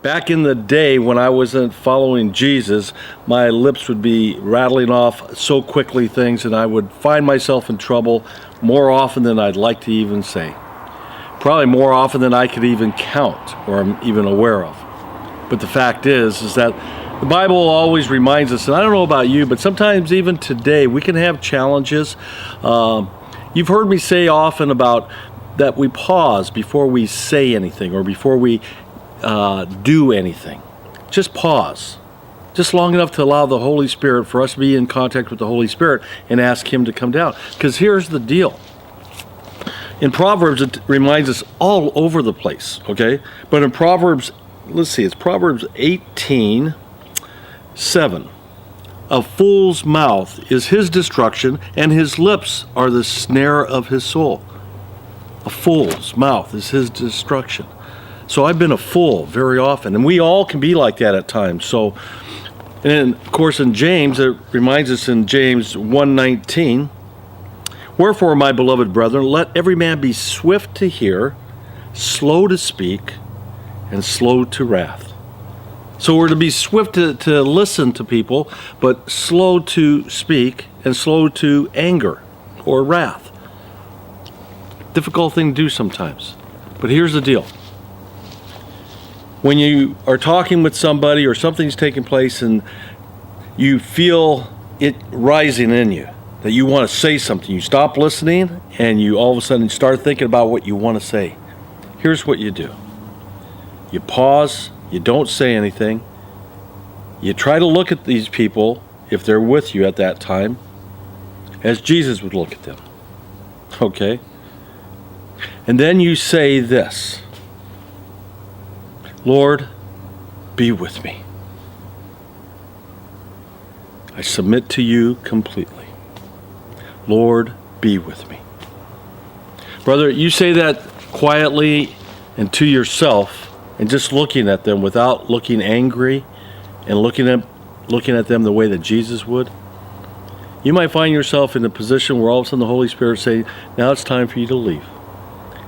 Back in the day when I wasn't following Jesus, my lips would be rattling off so quickly things, and I would find myself in trouble more often than I'd like to even say. Probably more often than I could even count or am even aware of. But the fact is that the Bible always reminds us, and I don't know about you, but sometimes even today we can have challenges. You've heard me say often about that we pause before we say anything or before we do anything. Just pause. Just long enough to allow the Holy Spirit, for us to be in contact with the Holy Spirit and ask Him to come down. Because here's the deal. In Proverbs, it reminds us all over the place, okay? But in Proverbs, let's see, it's Proverbs 18:7. A fool's mouth is his destruction, and his lips are the snare of his soul. A fool's mouth is his destruction. So I've been a fool very often, and we all can be like that at times. So, and of course in James, it reminds us in James 1:19, wherefore, my beloved brethren, let every man be swift to hear, slow to speak, and slow to wrath. So we're to be swift to listen to people, but slow to speak and slow to anger or wrath. Difficult thing to do sometimes. But here's the deal. When you are talking with somebody or something's taking place and you feel it rising in you, that you want to say something, you stop listening and you all of a sudden start thinking about what you want to say. Here's what you do. You pause, you don't say anything. You try to look at these people, if they're with you at that time, as Jesus would look at them. Okay? And then you say this, Lord, be with me. I submit to you completely. Lord, be with me. Brother, you say that quietly and to yourself, and just looking at them without looking angry and looking at them the way that Jesus would. You might find yourself in a position where all of a sudden the Holy Spirit saying, now it's time for you to leave.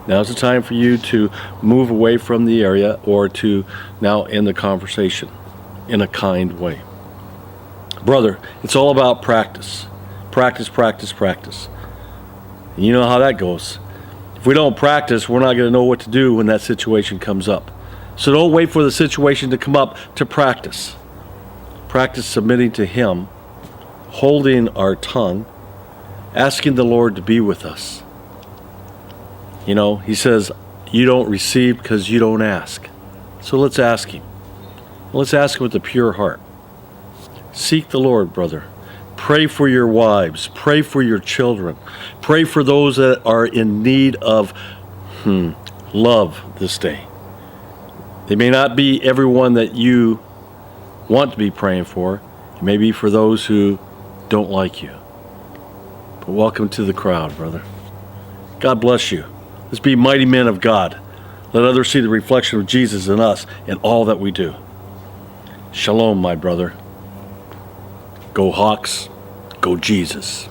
Now's the time for you to move away from the area or to now end the conversation in a kind way. Brother, it's all about practice. Practice, practice, practice. And you know how that goes. If we don't practice, we're not going to know what to do when that situation comes up. So don't wait for the situation to come up to practice. Practice submitting to Him, holding our tongue, asking the Lord to be with us. You know, He says, you don't receive because you don't ask. So let's ask Him. Let's ask Him with a pure heart. Seek the Lord, brother. Pray for your wives. Pray for your children. Pray for those that are in need of love this day. They may not be everyone that you want to be praying for. It may be for those who don't like you. But welcome to the crowd, brother. God bless you. Let's be mighty men of God. Let others see the reflection of Jesus in us in all that we do. Shalom, my brother. Go Hawks. Go Jesus.